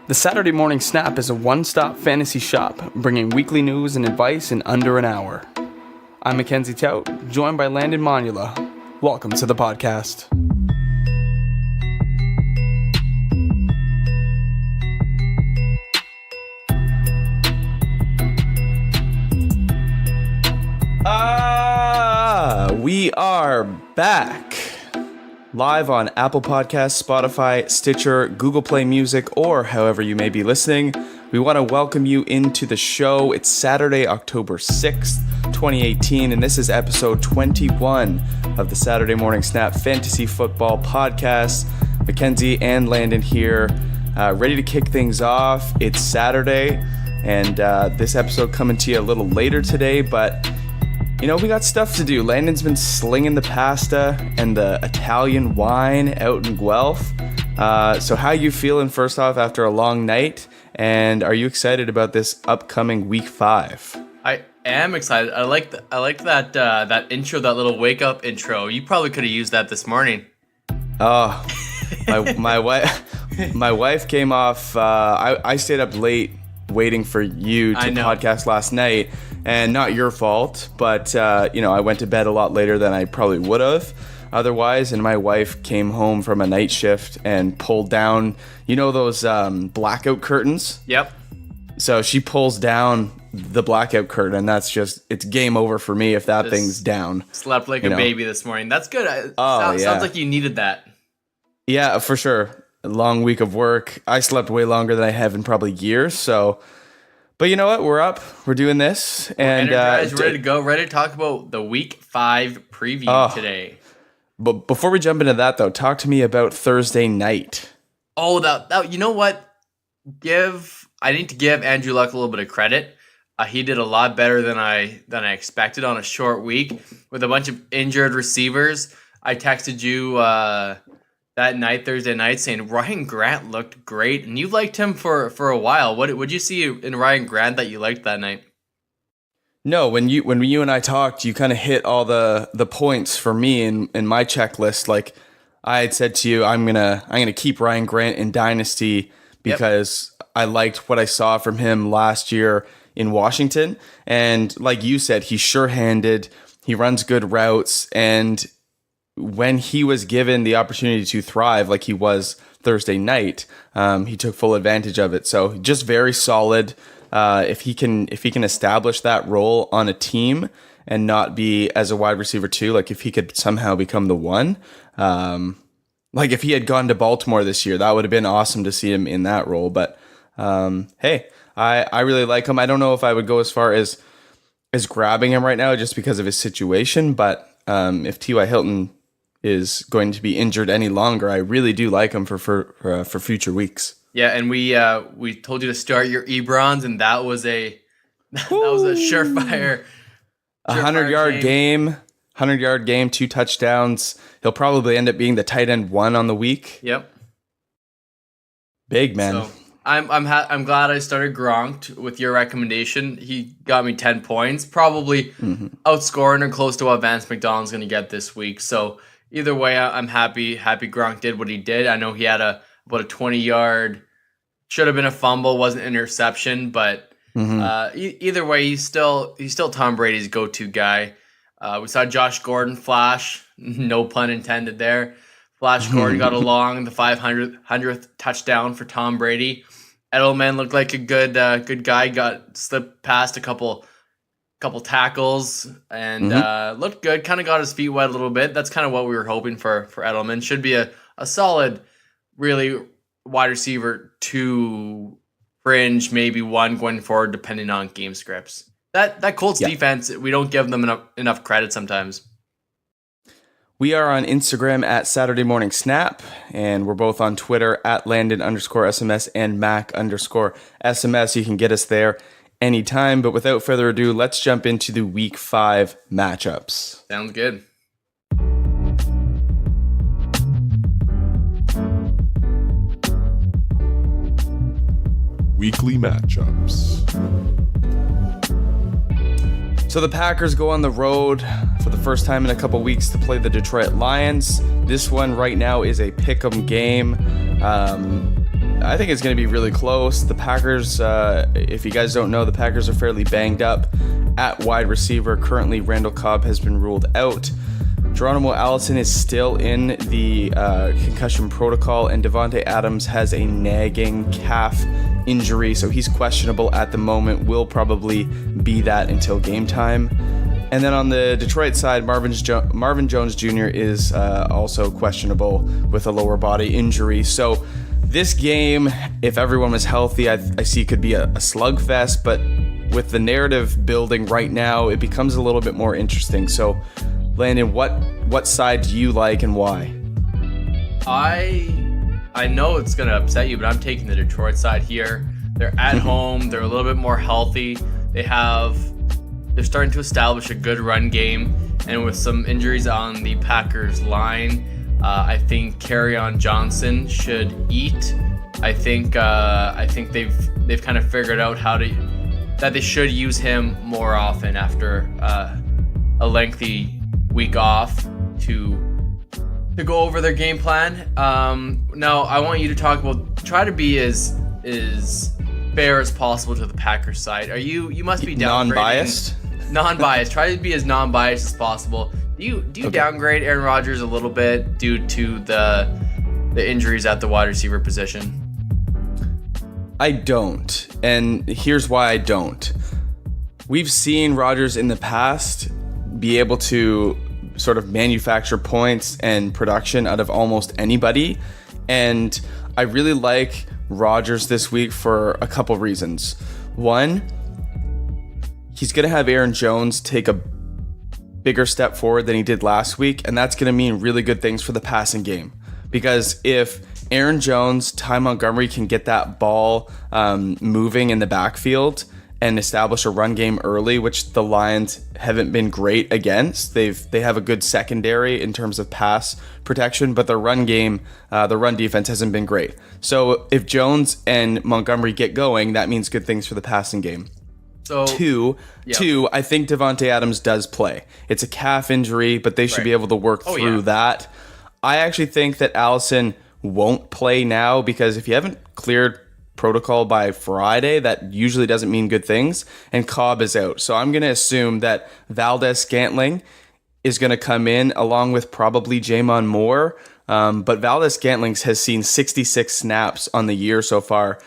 The Saturday Morning Snap is a one-stop fantasy shop, bringing weekly news and advice in under an hour. I'm Mackenzie Tout, joined by Landon Monula. Welcome to the podcast. We are back. Live on Apple Podcasts, Spotify, Stitcher, Google Play Music, or however you may be listening. We want to welcome you into the show. It's Saturday, October 6th, 2018, and this is episode 21 of the Saturday Morning Snap Fantasy Football Podcast. Mackenzie and Landon here, ready to kick things off. It's Saturday, and this episode coming to you a little later today, but you know, we got stuff to do. Landon's been slinging the pasta and the Italian wine out in Guelph. So how you feeling first off after a long night? And are you excited about this upcoming week 5? I am excited. I like that intro, that little wake up intro. You probably could have used that this morning. Oh, my wife came off. I stayed up late waiting for you to podcast last night. And not your fault, but, I went to bed a lot later than I probably would have otherwise. And my wife came home from a night shift and pulled down, those blackout curtains? Yep. So she pulls down the blackout curtain, and it's game over for me if that thing's down. Slept like a baby this morning. That's good. Sounds like you needed that. Yeah, for sure. A long week of work. I slept way longer than I have in probably years, so... But you know what? We're up. We're doing this. And energized, ready to go. Ready to talk about the Week 5 preview today. But before we jump into that, though, talk to me about Thursday night. Oh, that you know what? I need to give Andrew Luck a little bit of credit. He did a lot better than I expected on a short week with a bunch of injured receivers. I texted you that night, Thursday night, saying Ryan Grant looked great, and you liked him for a while. What would you see in Ryan Grant that you liked that night? No, when you and I talked, you kind of hit all the points for me in my checklist. Like I had said to you, I'm gonna keep Ryan Grant in Dynasty because I liked what I saw from him last year in Washington, and like you said, he's sure-handed. He runs good routes, and when he was given the opportunity to thrive like he was Thursday night, he took full advantage of it. So just very solid. If he can establish that role on a team and not be as a wide receiver too, like if he could somehow become the one, like if he had gone to Baltimore this year, that would have been awesome to see him in that role. But hey, I really like him. I don't know if I would go as far as grabbing him right now just because of his situation, but if T.Y. Hilton is going to be injured any longer, I really do like him for future weeks. Yeah, and we told you to start your Ebrons, and that was a surefire 100-yard game, 100-yard game, 2 touchdowns. He'll probably end up being the tight end 1 on the week. Yep. Big man. So I'm glad I started Gronk with your recommendation. He got me 10 points, probably outscoring or close to what Vance McDonald's going to get this week. So either way, I'm happy Gronk did what he did. I know he had about a 20-yard, should have been a fumble, wasn't an interception, but either way, he's still Tom Brady's go-to guy. We saw Josh Gordon flash, no pun intended there. Flash Gordon got along the 500th touchdown for Tom Brady. Edelman looked like a good guy, got slipped past a couple tackles and looked good, kind of got his feet wet a little bit. That's kind of what we were hoping for Edelman. Should be a solid, really wide receiver 2 fringe, maybe 1 going forward, depending on game scripts. That Colts defense, we don't give them enough credit sometimes. We are on Instagram at Saturday Morning Snap, and we're both on Twitter at Landon_SMS and Mack_SMS. You can get us there anytime, but without further ado, let's jump into the Week 5 matchups. Sounds good. Weekly matchups. So the Packers go on the road for the first time in a couple weeks to play the Detroit Lions. This one right now is a pick'em game. I think it's going to be really close. The Packers, if you guys don't know, the Packers are fairly banged up at wide receiver. Currently, Randall Cobb has been ruled out. Geronimo Allison is still in the concussion protocol, and Devonta Adams has a nagging calf injury, so he's questionable at the moment. Will probably be that until game time. And then on the Detroit side, Marvin Jones Jr. is also questionable with a lower body injury. So this game, if everyone was healthy, I see could be a slugfest, but with the narrative building right now, it becomes a little bit more interesting. So Landon, what side do you like and why? I know it's going to upset you, but I'm taking the Detroit side here. They're at home. They're a little bit more healthy. They're starting to establish a good run game, and with some injuries on the Packers line, I think Kerryon Johnson should eat. I think they've kind of figured out that they should use him more often after a lengthy week off to go over their game plan. Now I want you to try to be as fair as possible to the Packers side. You must be non-biased. Non-biased. Try to be as non-biased as possible. Do you downgrade Aaron Rodgers a little bit due to the injuries at the wide receiver position? I don't, and here's why I don't. We've seen Rodgers in the past be able to sort of manufacture points and production out of almost anybody, and I really like Rodgers this week for a couple reasons. One, he's going to have Aaron Jones take a bigger step forward than he did last week, and that's going to mean really good things for the passing game. Because if Aaron Jones, Ty Montgomery can get that ball moving in the backfield and establish a run game early, which the Lions haven't been great against. They have a good secondary in terms of pass protection, but the run game, the run defense hasn't been great. So if Jones and Montgomery get going, that means good things for the passing game. So Two, I think Devonta Adams does play. It's a calf injury, but they should be able to work through that. I actually think that Allison won't play now because if you haven't cleared protocol by Friday, that usually doesn't mean good things, and Cobb is out. So I'm going to assume that Valdez-Scantling is going to come in along with probably Jamon Moore, but Valdez-Scantling has seen 66 snaps on the year so far.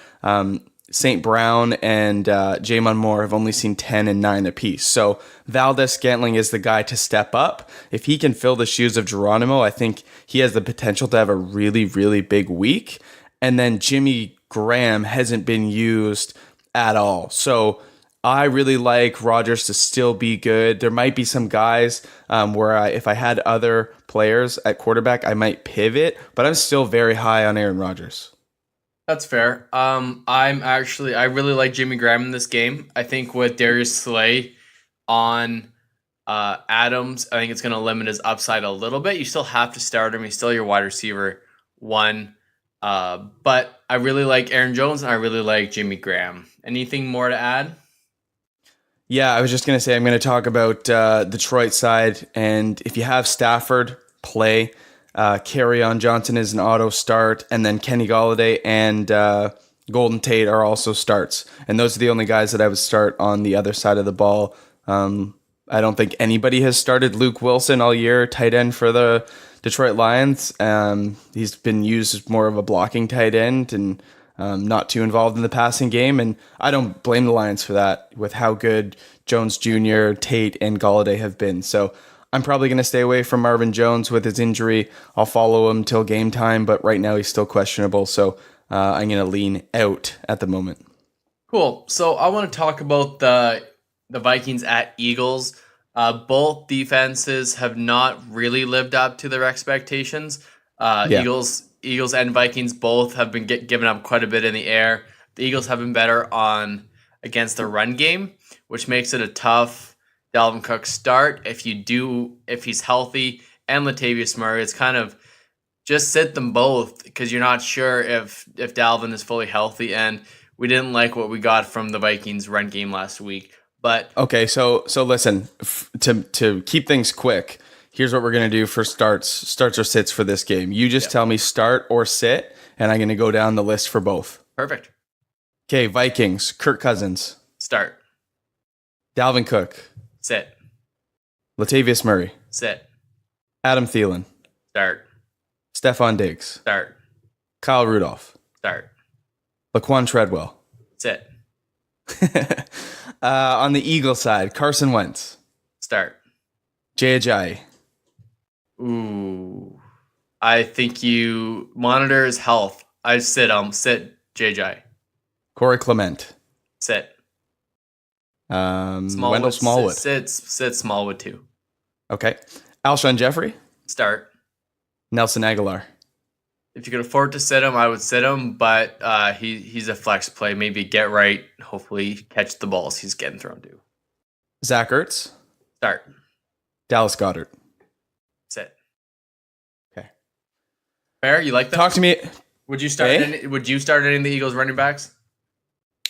St. Brown and Jamon Moore have only seen 10 and 9 apiece. So Valdez-Scantling is the guy to step up. If he can fill the shoes of Geronimo, I think he has the potential to have a really, really big week. And then Jimmy Graham hasn't been used at all. So I really like Rodgers to still be good. There might be some guys where if I had other players at quarterback, I might pivot, but I'm still very high on Aaron Rodgers. That's fair. I really like Jimmy Graham in this game. I think with Darius Slay on Adams, I think it's going to limit his upside a little bit. You still have to start him. He's still your wide receiver one. But I really like Aaron Jones and I really like Jimmy Graham. Anything more to add? Yeah, I was just going to say I'm going to talk about Detroit side. And if you have Stafford, play. Kerryon Johnson is an auto start, and then Kenny Golladay and Golden Tate are also starts. And those are the only guys that I would start on the other side of the ball. I don't think anybody has started Luke Wilson all year, tight end for the Detroit Lions. He's been used as more of a blocking tight end and not too involved in the passing game. And I don't blame the Lions for that with how good Jones Jr., Tate, and Golladay have been. So I'm probably going to stay away from Marvin Jones with his injury. I'll follow him till game time, but right now he's still questionable. So I'm going to lean out at the moment. Cool. So I want to talk about the Vikings at Eagles. Both defenses have not really lived up to their expectations. Eagles and Vikings both have been given up quite a bit in the air. The Eagles have been better against the run game, which makes it a tough Dalvin Cook start. If he's healthy, and Latavius Murray, it's kind of just sit them both because you're not sure if Dalvin is fully healthy, and we didn't like what we got from the Vikings run game last week. But okay, so listen, to keep things quick, here's what we're gonna do for starts or sits for this game. You just tell me start or sit, and I'm going to go down the list for both. Perfect. Okay, Vikings, Kirk Cousins, Start. Dalvin Cook, Sit. Latavius Murray, Sit. Adam Thielen, Start. Stephon Diggs, Start. Kyle Rudolph, Start. Laquan Treadwell. Sit. On the Eagles side, Carson Wentz, Start. Jay Ajayi, Ooh. I think you monitor his health. I sit JJ. Corey Clement, Sit. Wendell Smallwood. Sit Smallwood too. Okay. Alshon Jeffrey, Start. Nelson Aguilar, If you could afford to sit him, I would sit him, but he's a flex play. Maybe get right. Hopefully catch the balls he's getting thrown to. Zach Ertz, Start. Dallas Goedert. Sit. Okay. Fair? You like that? Talk to me. Would you start any of the Eagles running backs?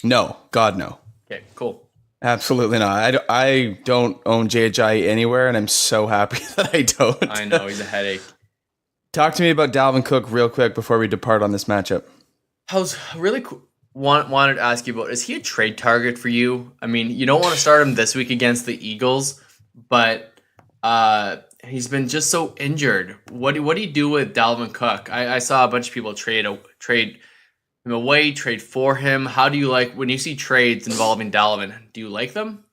No. God, no. Okay, cool. Absolutely not. I don't own JHI anywhere, and I'm so happy that I don't. I know, he's a headache. Talk to me about Dalvin Cook real quick before we depart on this matchup. I was really wanted to ask you about, is he a trade target for you? I mean, you don't want to start him this week against the Eagles, but he's been just so injured. What do you do with Dalvin Cook? I saw a bunch of people trade him away, trade for him. How do you like when you see trades involving Dalvin? Do you like them?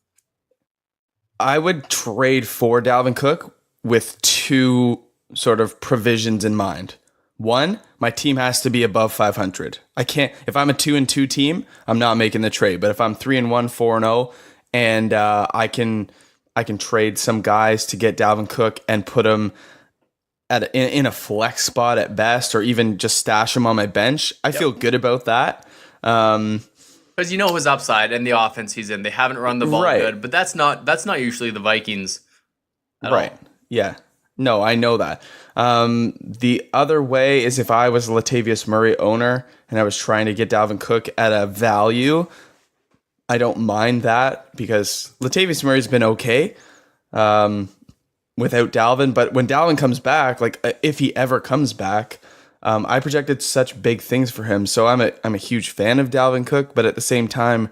I would trade for Dalvin Cook with two sort of provisions in mind. One, my team has to be above 500. I can't, if I'm a 2-2 team, I'm not making the trade. But if I'm 3-1, 4-0, and I can trade some guys to get Dalvin Cook and put him in a flex spot at best, or even just stash him on my bench, I feel good about that. Because you know his upside and the offense he's in. They haven't run the ball good, but that's not usually the Vikings at all. Yeah. No, I know that. The other way is if I was a Latavius Murray owner and I was trying to get Dalvin Cook at a value, I don't mind that because Latavius Murray's been okay without Dalvin. But when Dalvin comes back, like if he ever comes back, I projected such big things for him. So I'm a huge fan of Dalvin Cook, but at the same time,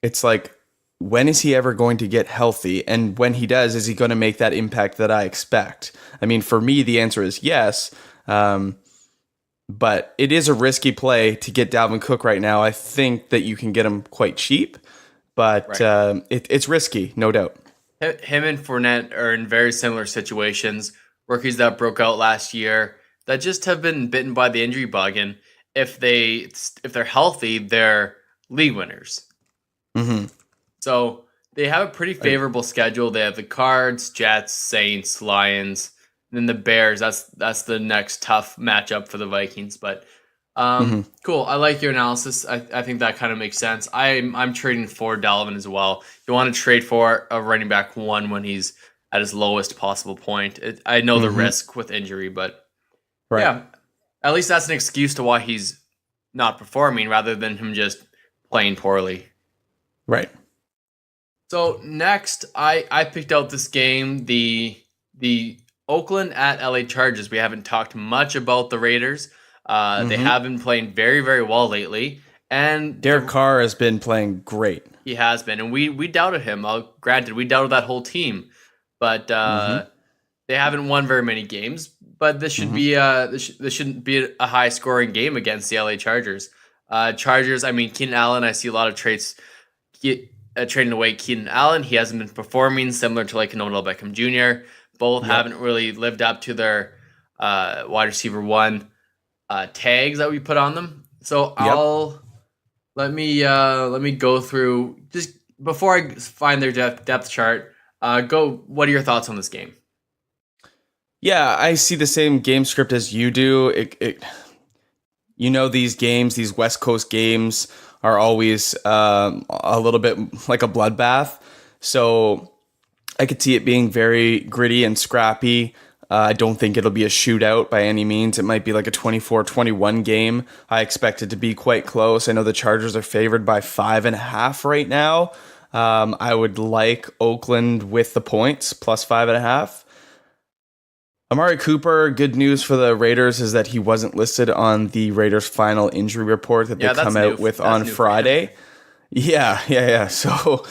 it's like, when is he ever going to get healthy? And when he does, is he going to make that impact that I expect? I mean, for me, the answer is yes. But it is a risky play to get Dalvin Cook right now. I think that you can get him quite cheap, but it's risky, no doubt. Him and Fournette are in very similar situations. Rookies that broke out last year that just have been bitten by the injury bug, and if they're healthy, they're league winners. Mm-hmm. So they have a pretty favorable schedule. They have the Cards, Jets, Saints, Lions, and then the Bears. That's the next tough matchup for the Vikings. But cool. I like your analysis. I think that kind of makes sense. I'm trading for Dalvin as well. You want to trade for a running back one when he's at his lowest possible point. I know the risk with injury, but yeah, at least that's an excuse to why he's not performing rather than him just playing poorly. Right. So next, I picked out this game, the Oakland at LA Chargers. We haven't talked much about the Raiders. They have been playing very, very well lately. And Derek Carr has been playing great. He has been, and we doubted him. Granted, we doubted that whole team, but they haven't won very many games. But this should be this shouldn't be a high scoring game against the LA Chargers. Chargers. I mean, Keenan Allen. I see a lot of traits. Trading away Keenan Allen. He hasn't been performing, similar to like an Odell Beckham Jr. Both haven't really lived up to their wide receiver one tags that we put on them. So let me go through just before I find their depth chart. What are your thoughts on this game? Yeah, I see the same game script as you do. These games, these West Coast games, are always a little bit like a bloodbath. So I could see it being very gritty and scrappy. I don't think it'll be a shootout by any means. It might be like a 24-21 game. I expect it to be quite close. I know the Chargers are favored by 5.5 right now. I would like Oakland with the points, plus 5.5. Amari Cooper, good news for the Raiders is that he wasn't listed on the Raiders' final injury report that they come out with on Friday. Yeah. So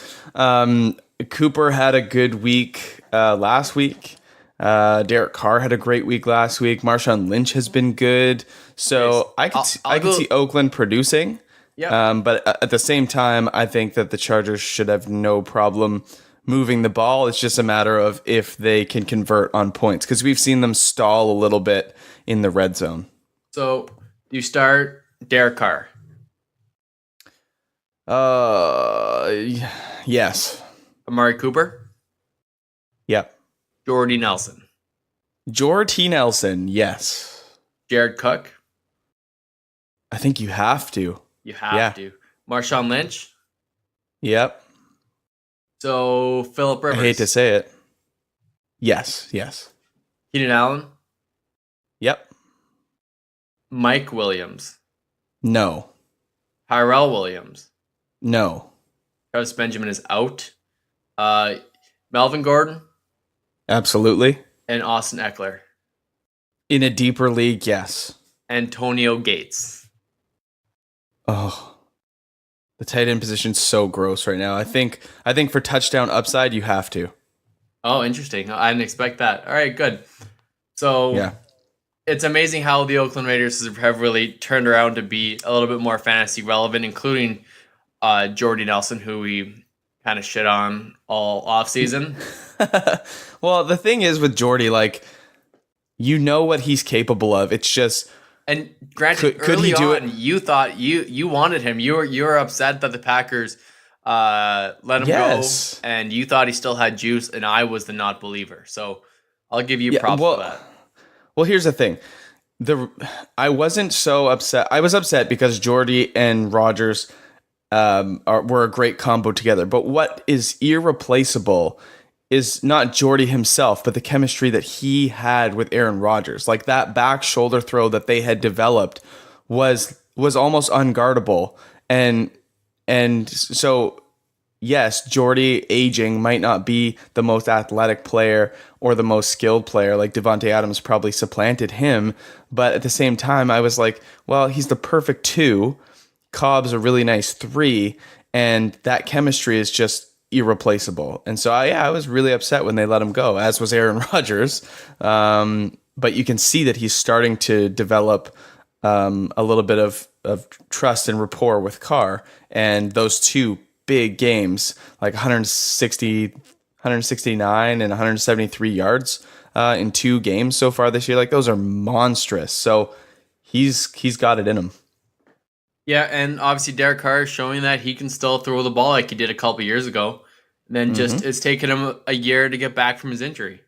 Cooper had a good week last week. Derek Carr had a great week last week. Marshawn Lynch has been good. So I could see Oakland producing. Yeah. But at the same time, I think that the Chargers should have no problem moving the ball. It's just a matter of if they can convert on points, because we've seen them stall a little bit in the red zone. So you start Derek Carr. Yes. Amari Cooper. Yep. Jordy Nelson. Jordy Nelson, yes. Jared Cook. I think you have to. You have to. Marshawn Lynch. Yep. So Phillip Rivers. I hate to say it. Yes. Keenan Allen. Yep. Mike Williams. No. Tyrell Williams. No. Travis Benjamin is out. Melvin Gordon. Absolutely. And Austin Eckler. In a deeper league, yes. Antonio Gates. Oh. The tight end position's so gross right now. I think for touchdown upside, you have to. Oh, interesting. I didn't expect that. All right, good. So yeah. It's amazing how the Oakland Raiders have really turned around to be a little bit more fantasy relevant, including Jordy Nelson, who we kind of shit on all offseason. Well, the thing is with Jordy, like, you know what he's capable of. It's just... And granted, could he do it? You thought you wanted him. You were upset that the Packers let him go, and you thought he still had juice, and I was the not believer. So I'll give you props for that. Well, here's the thing. I wasn't so upset. I was upset because Jordy and Rodgers were a great combo together. But what is irreplaceable is not Jordy himself, but the chemistry that he had with Aaron Rodgers. Like, that back shoulder throw that they had developed was almost unguardable. And so, yes, Jordy aging might not be the most athletic player or the most skilled player. Like, Devonta Adams probably supplanted him. But at the same time, I was like, well, he's the perfect 2. Cobb's a really nice 3. And that chemistry is just irreplaceable. And so I was really upset when they let him go, as was Aaron Rodgers. But you can see that he's starting to develop a little bit of trust and rapport with Carr. And those 2 big games, like 169 and 173 yards in 2 games so far this year, like, those are monstrous. So he's got it in him. Yeah, and obviously Derek Carr is showing that he can still throw the ball like he did a couple years ago. And then just it's taken him a year to get back from his injury.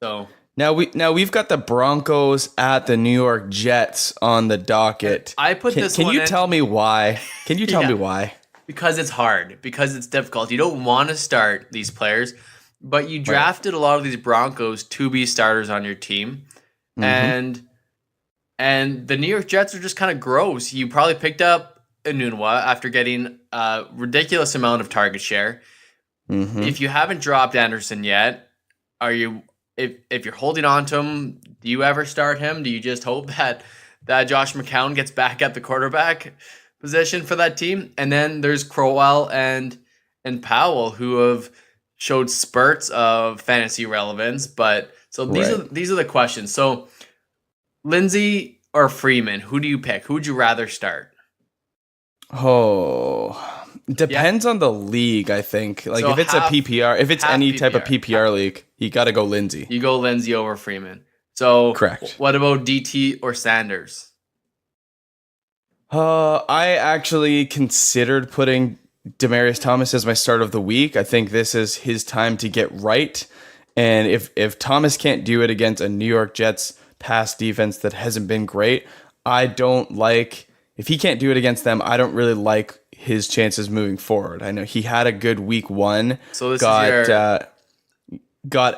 So now we've got the Broncos at the New York Jets on the docket. I put this one in. Can you tell me why? Can you tell me why? Because it's hard. Because it's difficult. You don't want to start these players, but you drafted a lot of these Broncos to be starters on your team. And the New York Jets are just kind of gross. You probably picked up Enunwa after getting a ridiculous amount of target share. If you haven't dropped Anderson yet, if you're holding on to him, do you ever start him? Do you just hope that Josh McCown gets back at the quarterback position for that team? And then there's Crowell and Powell, who have showed spurts of fantasy relevance. But so these are the questions. So Lindsey or Freeman, who do you pick? Who would you rather start? Depends on the league, I think. Like, so if it's a PPR, if it's any type of PPR league, you got to go Lindsey. You go Lindsey over Freeman. So correct. What about DT or Sanders? I actually considered putting Demaryius Thomas as my start of the week. I think this is his time to get right. And if Thomas can't do it against a New York Jets pass defense that hasn't been great, if he can't do it against them, I don't really like his chances moving forward. I know he had a good week 1. So this got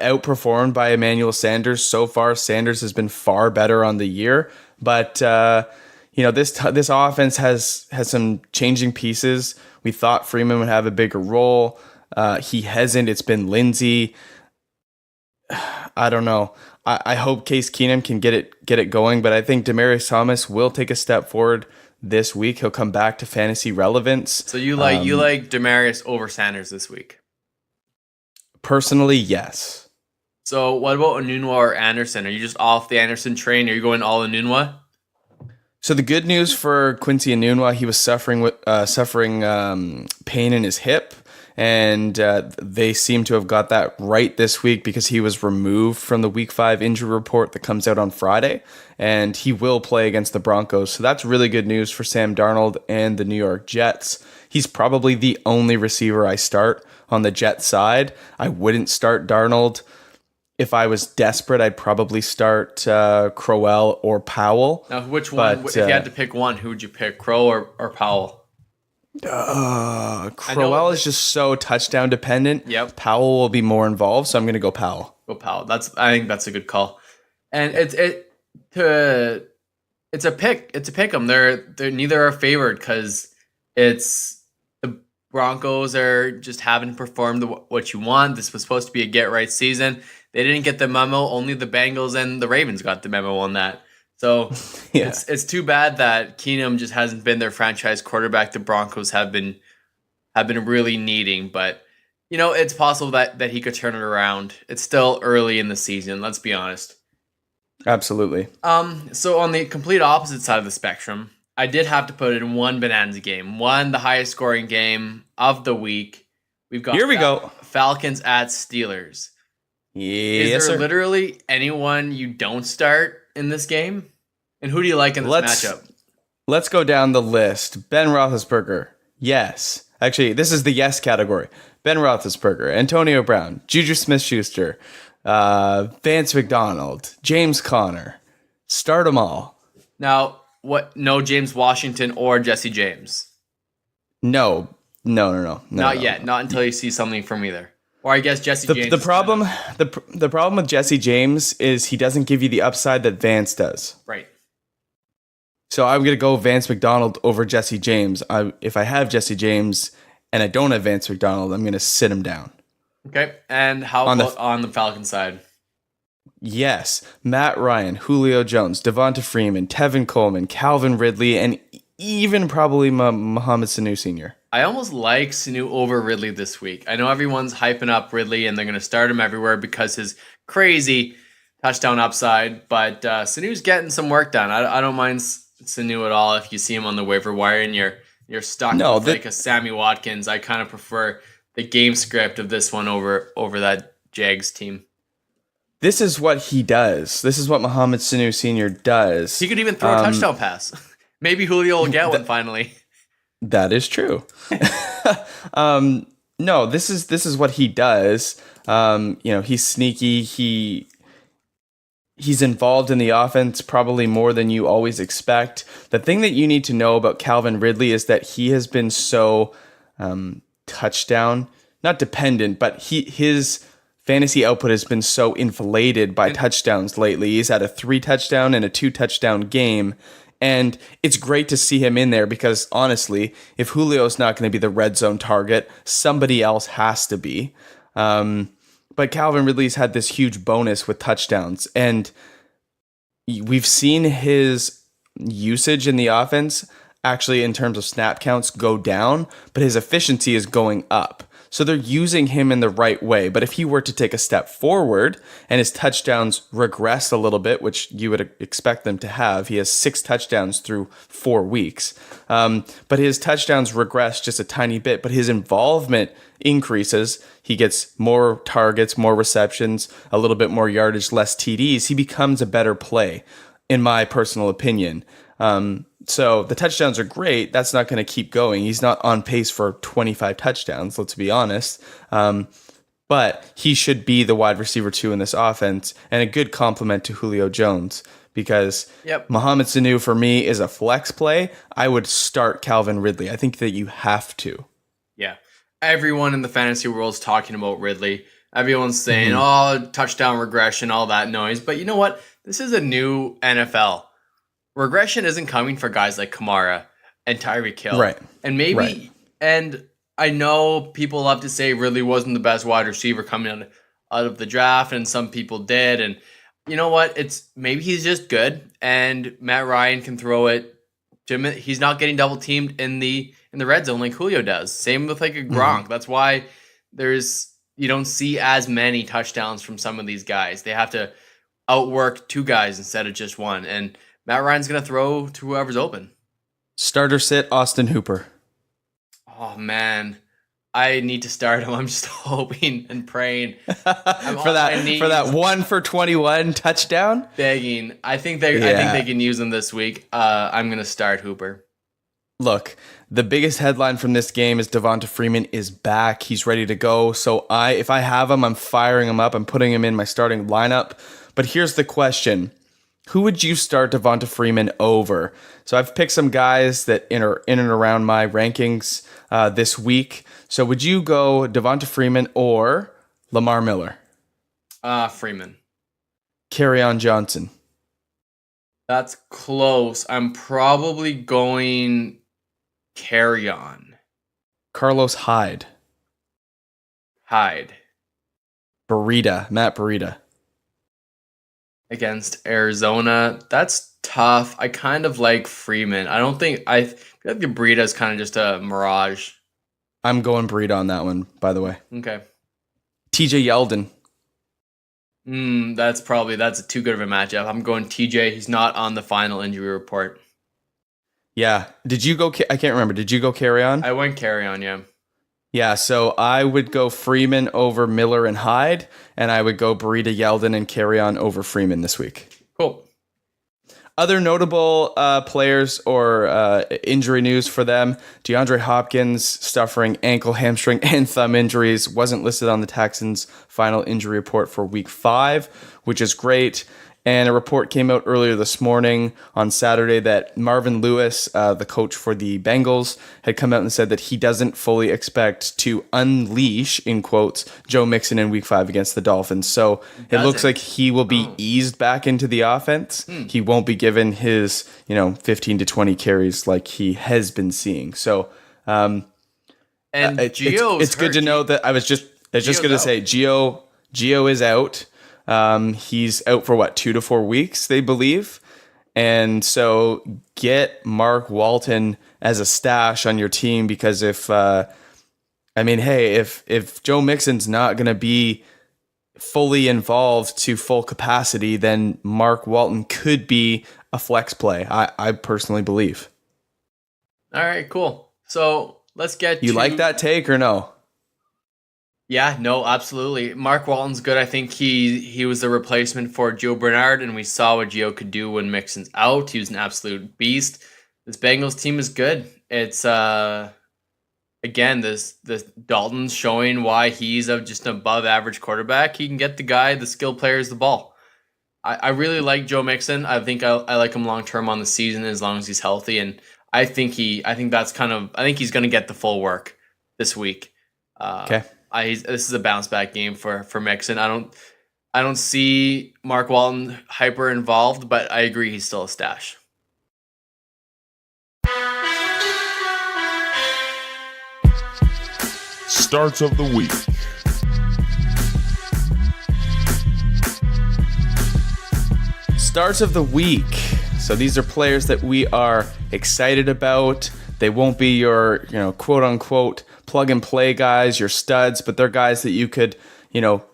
outperformed by Emmanuel Sanders. So far, Sanders has been far better on the year. But this offense has some changing pieces. We thought Freeman would have a bigger role. He hasn't. It's been Lindsey. I don't know. I hope Case Keenum can get it going, but I think Demaryius Thomas will take a step forward this week. He'll come back to fantasy relevance. So you like Demaryius over Sanders this week? Personally, yes. So what about Enunwa or Anderson? Are you just off the Anderson train? Are you going all Enunwa? So the good news for Quincy Enunwa, he was suffering pain in his hip, and they seem to have got that right this week because he was removed from the Week 5 injury report that comes out on Friday, and he will play against the Broncos. So that's really good news for Sam Darnold and the New York Jets. He's probably the only receiver I start on the Jets side. I wouldn't start Darnold. If I was desperate, I'd probably start Crowell or Powell. Now, which one? If you had to pick one, who would you pick, Crow or Powell? Crowell is just so touchdown dependent. Yep. Powell will be more involved, so I'm going to go Powell. Go Powell. I think that's a good call. And it's a pick. It's a pick 'em. They're neither are favored because it's the Broncos are just haven't performed what you want. This was supposed to be a get right season. They didn't get the memo. Only the Bengals and the Ravens got the memo on that. So Yeah. it's too bad that Keenum just hasn't been their franchise quarterback. The Broncos have been really needing, but it's possible that he could turn it around. It's still early in the season. Let's be honest. Absolutely. So on the complete opposite side of the spectrum, I did have to put in one bonanza game, the highest scoring game of the week. We've got Here we go. Falcons at Steelers. Yes, Is there sir. literally anyone you don't start in this game? And who do you like in this matchup? Let's go down the list. Ben Roethlisberger. Yes. Actually, this is the yes category. Ben Roethlisberger, Antonio Brown, Juju Smith-Schuster, Vance McDonald, James Conner. Start them all. Now, what? No James Washington or Jesse James? No. Not yet. Not until you see something from either. Or I guess Jesse James. The problem with Jesse James is he doesn't give you the upside that Vance does. Right. So I'm going to go Vance McDonald over Jesse James. If I have Jesse James and I don't have Vance McDonald, I'm going to sit him down. Okay. And how about on the Falcon side? Yes. Matt Ryan, Julio Jones, Devonta Freeman, Tevin Coleman, Calvin Ridley, and even probably Mohamed Sanu Sr. I almost like Sanu over Ridley this week. I know everyone's hyping up Ridley and they're going to start him everywhere because his crazy touchdown upside. But Sanu's getting some work done. I don't mind Sanu at all if you see him on the waiver wire and you're stuck with like a Sammy Watkins. I kind of prefer the game script of this one over that Jags team. This is what he does. This is what Mohamed Sanu Sr. does. He could even throw a touchdown pass. Maybe Julio will get one finally. That is true. No, this is what he does. He's sneaky. He's involved in the offense probably more than you always expect. The thing that you need to know about Calvin Ridley is that he has been so touchdown, not dependent, but his fantasy output has been so inflated by touchdowns lately. He's had a 3 touchdown and a 2 touchdown game. And it's great to see him in there because, honestly, if Julio's not going to be the red zone target, somebody else has to be. But Calvin Ridley's had this huge bonus with touchdowns. And we've seen his usage in the offense, actually in terms of snap counts, go down, but his efficiency is going up. So they're using him in the right way. But if he were to take a step forward and his touchdowns regress a little bit, which you would expect them to have, he has 6 touchdowns through 4 weeks. But his touchdowns regress just a tiny bit, but his involvement increases. He gets more targets, more receptions, a little bit more yardage, less TDs. He becomes a better play, in my personal opinion. So the touchdowns are great. That's not going to keep going. He's not on pace for 25 touchdowns, let's be honest. But he should be the wide receiver 2 in this offense and a good complement to Julio Jones because Mohamed Sanu for me is a flex play. I would start Calvin Ridley. I think that you have to. Yeah. Everyone in the fantasy world is talking about Ridley. Everyone's saying, touchdown regression, all that noise. But you know what? This is a new NFL. Regression isn't coming for guys like Kamara and Tyreek Hill. Right. And and I know people love to say Ridley wasn't the best wide receiver coming out of the draft, and some people did. And You know what? It's maybe he's just good, and Matt Ryan can throw it. He's not getting double teamed in the red zone like Julio does. Same with like a Mhm. Gronk. That's why you don't see as many touchdowns from some of these guys. They have to outwork two guys instead of just one. And Matt Ryan's gonna throw to whoever's open. Starter sit Austin Hooper. Oh man, I need to start him. I'm just hoping and praying. I'm for on my that knees 1 for 21 touchdown. begging. I think they can use him this week. I'm gonna start Hooper. Look, the biggest headline from this game is Devonta Freeman is back. He's ready to go. So if I have him, I'm firing him up. I'm putting him in my starting lineup. But here's the question. Who would you start Devonta Freeman over? So I've picked some guys that are in and around my rankings this week. So would you go Devonta Freeman or Lamar Miller? Freeman. Kerryon Johnson. That's close. I'm probably going Kerryon. Carlos Hyde. Hyde. Matt Breida. Against Arizona. That's tough. I kind of like Freeman. I feel like the Breida is kind of just a mirage. I'm going Breida on that one, by the way. Okay. TJ Yeldon. That's too good of a matchup. I'm going TJ. He's not on the final injury report. Yeah. Did you go? I can't remember. Did you go Kerryon? I went Kerryon, yeah. Yeah. So I would go Freeman over Miller and Hyde, and I would go Breida, Yeldon, and Kerryon over Freeman this week. Cool. Other notable players or injury news for them. DeAndre Hopkins suffering ankle, hamstring, and thumb injuries. Wasn't listed on the Texans' final injury report for week 5, which is great. And a report came out earlier this morning on Saturday that Marvin Lewis, the coach for the Bengals, had come out and said that he doesn't fully expect to unleash, in quotes, Joe Mixon in week 5 against the Dolphins. So it looks like he will be eased back into the offense. He won't be given his, 15 to 20 carries like he has been seeing. So And it's good to know that I was just going to say Gio is out. He's out for 2 to 4 weeks, they believe. And so get Mark Walton as a stash on your team because if Joe Mixon's not going to be fully involved to full capacity, then Mark Walton could be a flex play. I personally believe. All right, cool. So let's get You like that take or no? Yeah, no, absolutely. Mark Walton's good. I think he was the replacement for Joe Bernard, and we saw what Gio could do when Mixon's out. He was an absolute beast. This Bengals team is good. It's again this Dalton's showing why he's just an above average quarterback. He can get the skilled players the ball. I really like Joe Mixon. I think I like him long term on the season as long as he's healthy, and I think he's going to get the full work this week. Okay. This is a bounce back game for Mixon. I don't see Mark Walton hyper involved, but I agree he's still a stash. Starts of the week. Starts of the week. So these are players that we are excited about. They won't be your, quote unquote plug and play guys, your studs, but they're guys that you could,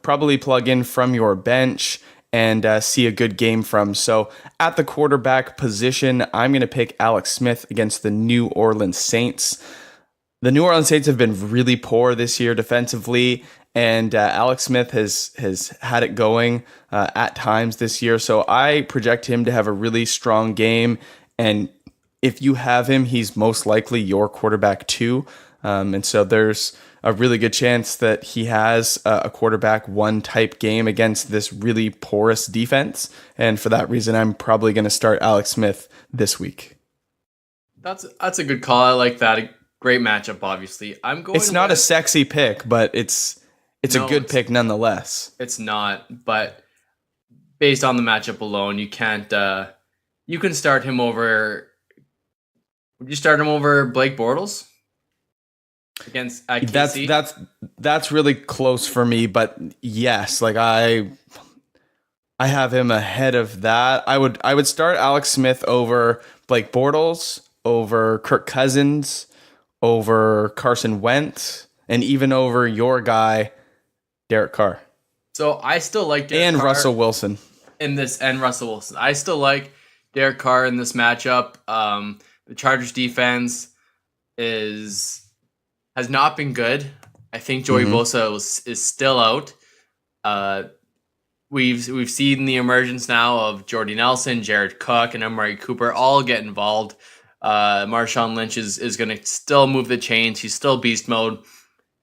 probably plug in from your bench and see a good game from. So at the quarterback position, I'm going to pick Alex Smith against the New Orleans Saints. The New Orleans Saints have been really poor this year defensively, and Alex Smith has had it going at times this year. So I project him to have a really strong game, and if you have him, he's most likely your quarterback too. And so there's a really good chance that he has a quarterback one type game against this really porous defense. And for that reason, I'm probably going to start Alex Smith this week. That's a good call. I like that. Great matchup, obviously. It's not a sexy pick, but it's a good pick nonetheless. It's not, but based on the matchup alone, you can't. You can start him over. Would you start him over Blake Bortles against KC? That's really close for me, but yes, I have him ahead of that. I would start Alex Smith over Blake Bortles, over Kirk Cousins, over Carson Wentz, and even over your guy Derek Carr So I still like Derek and Carr Russell Wilson. in this, and Russell Wilson. I still like Derek Carr in this matchup. The Chargers defense is has not been good. I think Joey Bosa is still out. Uh, we've seen the emergence now of Jordy Nelson, Jared Cook, and Amari Cooper all get involved. Marshawn Lynch is going to still move the chains. He's still beast mode,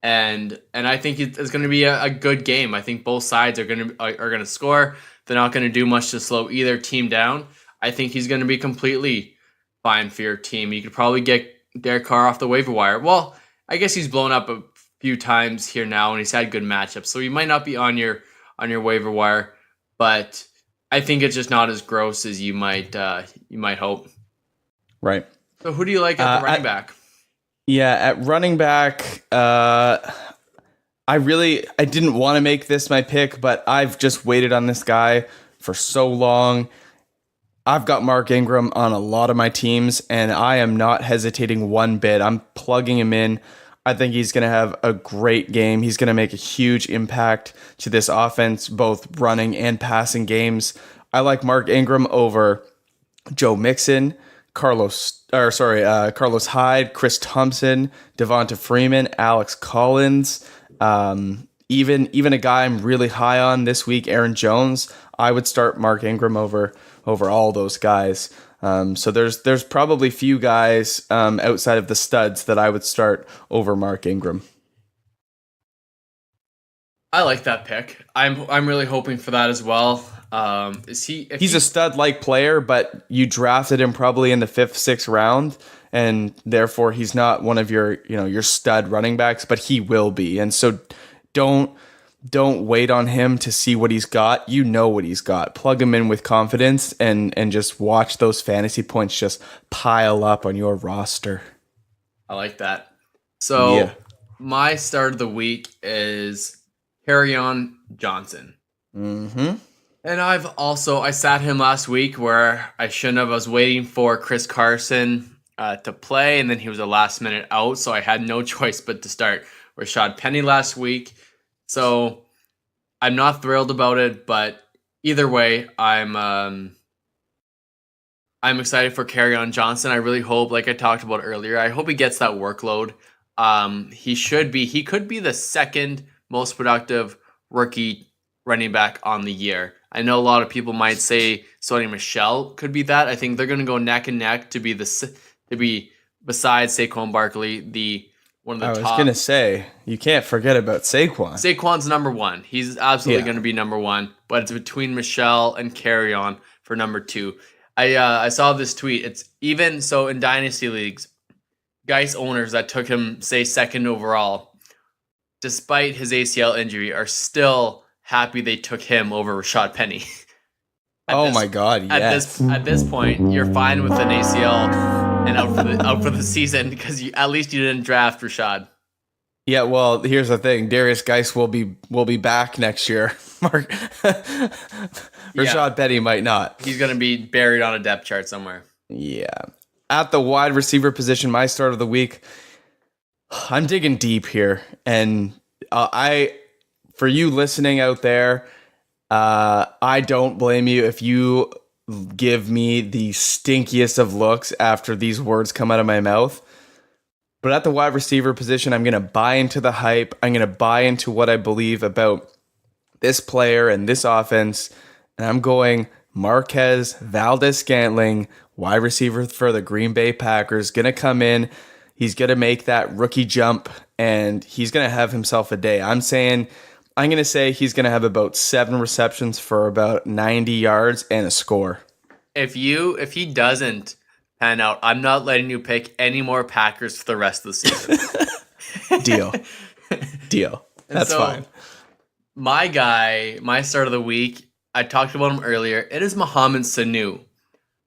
and I think it's going to be a good game. I think both sides are going to score. They're not going to do much to slow either team down. I think he's going to be completely fine for your team. You could probably get Derek Carr off the waiver wire. Well, I guess he's blown up a few times here now, and he's had good matchups, so he might not be on your waiver wire, but I think it's just not as gross as you might hope. Right. So who do you like at the running back? Yeah, at running back, I didn't want to make this my pick, but I've just waited on this guy for so long. I've got Mark Ingram on a lot of my teams, and I am not hesitating one bit. I'm plugging him in. I think he's going to have a great game. He's going to make a huge impact to this offense, both running and passing games. I like Mark Ingram over Joe Mixon, Carlos Hyde, Chris Thompson, Devonta Freeman, Alex Collins, even a guy I'm really high on this week, Aaron Jones. I would start Mark Ingram over all those guys. So there's probably few guys outside of the studs that I would start over Mark Ingram. I like that pick. I'm really hoping for that as well. He's a stud-like player, but you drafted him probably in the 5th, 6th round, and therefore he's not one of your stud running backs, but he will be. And so don't wait on him to see what he's got. You know what he's got. Plug him in with confidence and just watch those fantasy points just pile up on your roster. I like that. So My start of the week is Kerryon Johnson. Mm-hmm. And I sat him last week where I shouldn't have. I was waiting for Chris Carson to play, and then he was a last minute out, so I had no choice but to start Rashad Penny last week. So I'm not thrilled about it, but either way, I'm excited for Kerryon Johnson. I really hope, like I talked about earlier, I hope he gets that workload. He could be the second most productive rookie running back on the year. I know a lot of people might say Sony Michel could be that. I think they're going to go neck and neck to be besides Saquon Barkley, one of the top. I was going to say, you can't forget about Saquon. Saquon's number one. He's absolutely going to be number one, but it's between Michel and Kerryon for number 2. I saw this tweet. It's even so in dynasty leagues, Geis owners that took him, say, 2nd overall, despite his ACL injury, are still happy they took him over Rashad Penny. My God! Yes. At this point, you're fine with an ACL and out for the season because at least you didn't draft Rashad. Yeah, well, here's the thing: Darius Geis will be back next year. Rashad Penny might not. He's going to be buried on a depth chart somewhere. Yeah. At the wide receiver position, my start of the week, I'm digging deep here, and for you listening out there, I don't blame you if you give me the stinkiest of looks after these words come out of my mouth. But at the wide receiver position, I'm going to buy into the hype. I'm going to buy into what I believe about this player and this offense. And I'm going Marquez Valdes-Scantling, wide receiver for the Green Bay Packers, going to come in. He's going to make that rookie jump, and he's going to have himself a day. I'm going to say he's going to have about 7 receptions for about 90 yards and a score. If he doesn't pan out, I'm not letting you pick any more Packers for the rest of the season. Deal. That's fine. My start of the week, I talked about him earlier. It is Mohamed Sanu.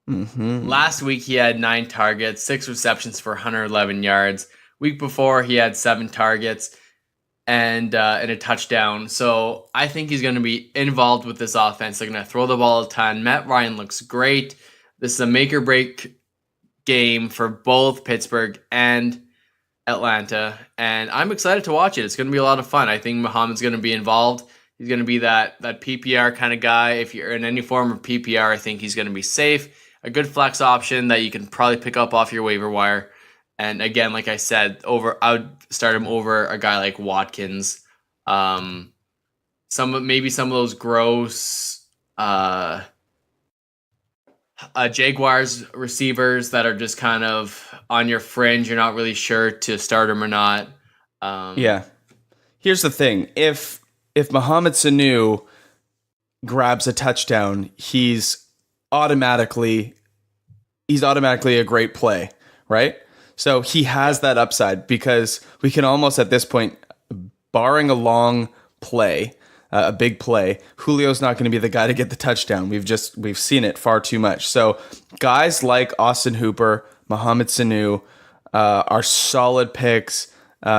Mm-hmm. Last week he had 9 targets, 6 receptions for 111 yards. Week before he had 7 targets. and a touchdown. So I think he's going to be involved with this offense. They're going to throw the ball a ton. Matt Ryan looks great. This is a make or break game for both Pittsburgh and Atlanta, and I'm excited to watch it. It's going to be a lot of fun. I think Muhammad's going to be involved. He's going to be that PPR kind of guy. If you're in any form of PPR, I think he's going to be safe. A good flex option that you can probably pick up off your waiver wire. And again, like I said, I would start him over a guy like Watkins. Maybe some of those gross Jaguars receivers that are just kind of on your fringe. You're not really sure to start them or not. Yeah. Here's the thing. If Mohamed Sanu grabs a touchdown, he's automatically a great play, right? So he has that upside because we can almost at this point, barring a long play, a big play, Julio's not going to be the guy to get the touchdown. We've seen it far too much. So guys like Austin Hooper, Mohamed Sanu are solid picks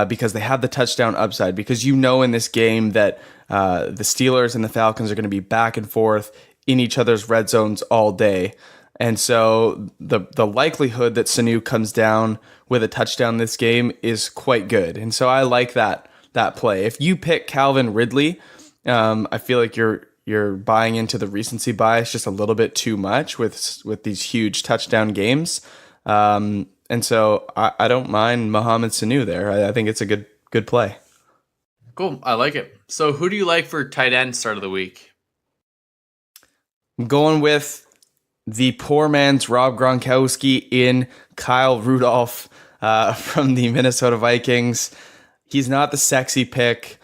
because they have the touchdown upside. Because you know in this game that the Steelers and the Falcons are going to be back and forth in each other's red zones all day. And so the likelihood that Sanu comes down with a touchdown this game is quite good. And so I like that play. If you pick Calvin Ridley, I feel like you're buying into the recency bias just a little bit too much with these huge touchdown games. And so I don't mind Mohamed Sanu there. I think it's a good play. Cool. I like it. So who do you like for tight end start of the week? I'm going with the poor man's Rob Gronkowski in Kyle Rudolph from the Minnesota Vikings. He's not the sexy pick.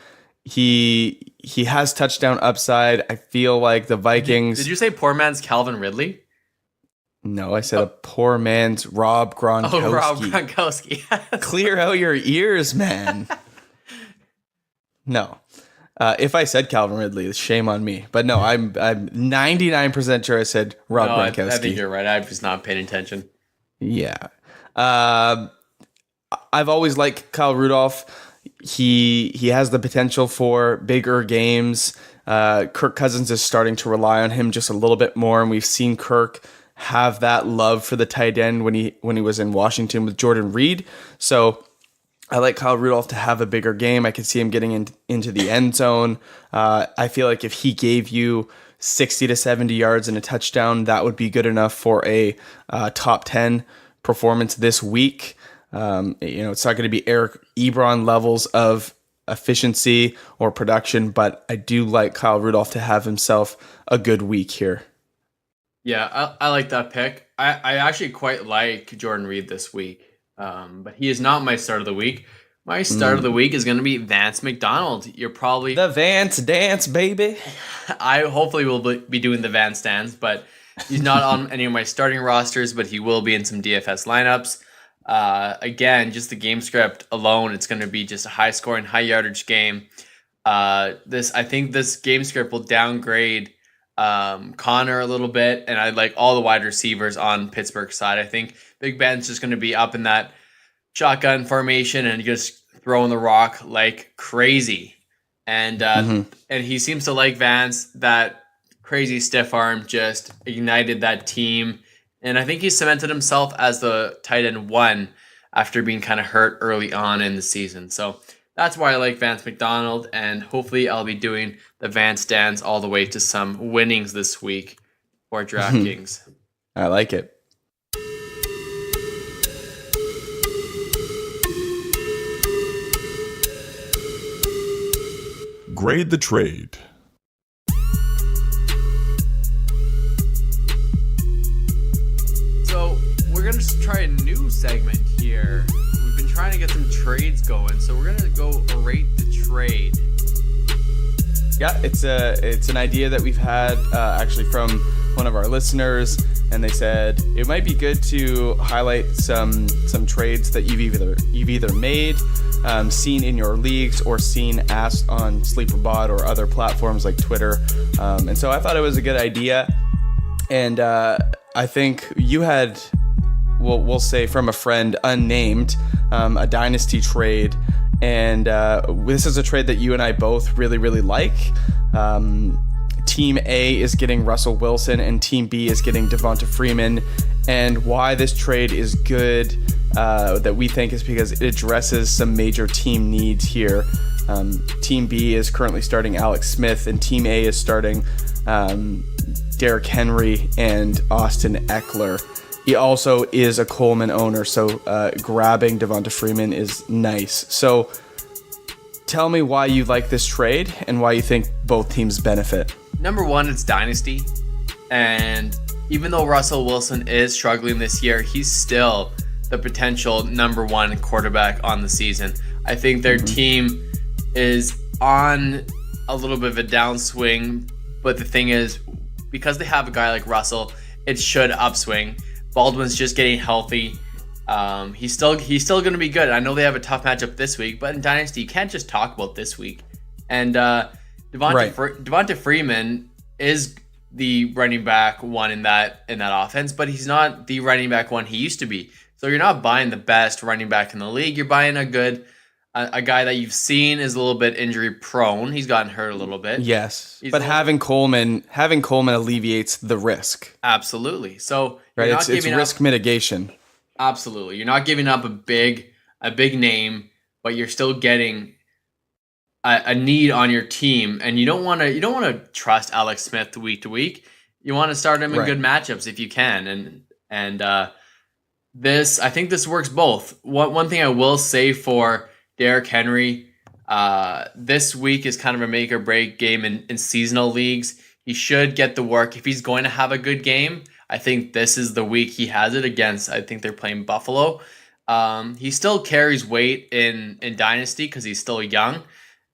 He has touchdown upside. I feel like the Vikings... Did you say poor man's Calvin Ridley? No, I said a poor man's Rob Gronkowski. Oh, Rob Gronkowski. Clear out your ears, man. No. If I said Calvin Ridley, shame on me. But no, I'm 99% sure I said Rob Gronkowski. I think you're right. I've just not paid attention. Yeah. I've always liked Kyle Rudolph. He has the potential for bigger games. Kirk Cousins is starting to rely on him just a little bit more, and we've seen Kirk have that love for the tight end when he was in Washington with Jordan Reed. So I like Kyle Rudolph to have a bigger game. I could see him getting into the end zone. I feel like if he gave you 60 to 70 yards and a touchdown, that would be good enough for a top 10 performance this week. It's not going to be Eric Ebron levels of efficiency or production, but I do like Kyle Rudolph to have himself a good week here. Yeah, I like that pick. I actually quite like Jordan Reed this week, but he is not my start of the week. My start of the week is going to be Vance McDonald. You're probably... The Vance dance, baby. I hopefully will be doing the Vance dance, but he's not on any of my starting rosters, but he will be in some DFS lineups. Again, just the game script alone, it's going to be just a high scoring, high yardage game. I think this game script will downgrade Connor a little bit, and I like all the wide receivers on Pittsburgh's side. I think Big Ben's just going to be up in that shotgun formation and just throwing the rock like crazy. And he seems to like Vance. That crazy stiff arm just ignited that team. And I think he cemented himself as the tight end 1 after being kind of hurt early on in the season. So that's why I like Vance McDonald. And hopefully I'll be doing the Vance dance all the way to some winnings this week for DraftKings. I like it. Grade the trade. So we're going to try a new segment here. We've been trying to get some trades going. So we're going to go rate the trade. Yeah, it's an idea that we've had actually from one of our listeners, and they said it might be good to highlight some trades that you've either made, seen in your leagues, or seen asked on SleeperBot or other platforms like Twitter. And so I thought it was a good idea, and I think you had, we'll say from a friend unnamed, a dynasty trade. And this is a trade that you and I both really, really like. Team A is getting Russell Wilson, and Team B is getting Devonta Freeman. And why this trade is good, that we think, is because it addresses some major team needs here. Team B is currently starting Alex Smith, and Team A is starting Derrick Henry and Austin Eckler. He also is a Coleman owner, so grabbing Devonta Freeman is nice. So tell me why you like this trade and why you think both teams benefit. Number one, it's dynasty. And even though Russell Wilson is struggling this year, he's still the potential number one quarterback on the season. I think their team is on a little bit of a downswing, but the thing is, because they have a guy like Russell, it should upswing. Baldwin's just getting healthy. He's still going to be good. I know they have a tough matchup this week, but in Dynasty, you can't just talk about this week. And Devonta Freeman is the running back one in that offense, but he's not the running back one he used to be. So you're not buying the best running back in the league. You're buying a guy that you've seen is a little bit injury prone. He's gotten hurt a little bit. Yes, but having Coleman alleviates the risk. Absolutely. So right, it's risk mitigation. Absolutely, you're not giving up a big name, but you're still getting a need on your team, and you don't want to trust Alex Smith week to week. You want to start him in good matchups if you can, and I think this works both. One thing I will say for Derrick Henry, this week is kind of a make or break game in seasonal leagues. He should get the work if he's going to have a good game. I think this is the week he has it against. I think they're playing Buffalo. He still carries weight in Dynasty because he's still young,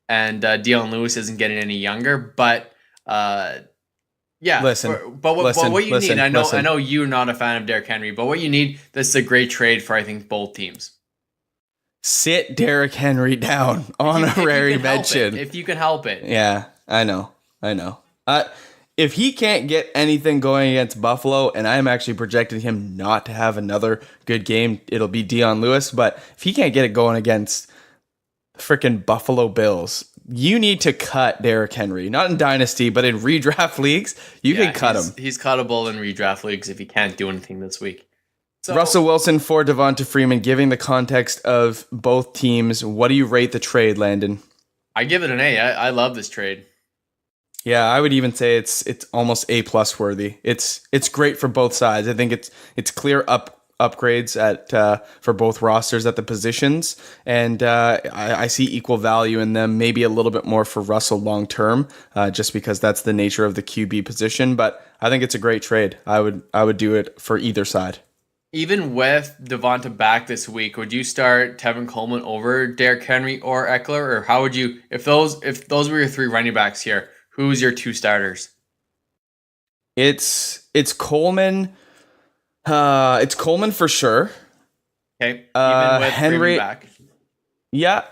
and Dion Lewis isn't getting any younger. But what you need, I know you're not a fan of Derrick Henry, but what you need, this is a great trade for I think both teams. Sit Derrick Henry down. Honorary mention. If you can help it. Yeah, I know. If he can't get anything going against Buffalo, and I'm actually projecting him not to have another good game, it'll be Dion Lewis. But if he can't get it going against freaking Buffalo Bills, you need to cut Derrick Henry. Not in Dynasty, but in redraft leagues, you can cut him. He's cuttable in redraft leagues if he can't do anything this week. So, Russell Wilson for Devonta Freeman, giving the context of both teams, what do you rate the trade, Landon? I give it an A. I love this trade. Yeah, I would even say it's almost A+ worthy. It's great for both sides. I think it's clear upgrades for both rosters at the positions, and I see equal value in them. Maybe a little bit more for Russell long term, just because that's the nature of the QB position. But I think it's a great trade. I would do it for either side. Even with Devonta back this week, would you start Tevin Coleman over Derrick Henry or Eckler, or how would you if those were your three running backs here? Who's your two starters? It's Coleman. It's Coleman for sure. Okay. Even with Henry back. Yeah.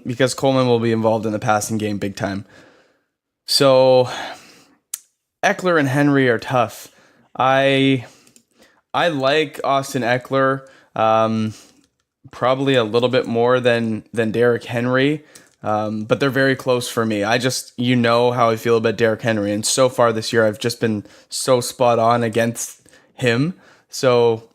Because Coleman will be involved in the passing game big time. So Eckler and Henry are tough. I like Austin Eckler probably a little bit more than Derrick Henry. But they're very close for me. You know how I feel about Derrick Henry, and so far this year I've just been so spot on against him. So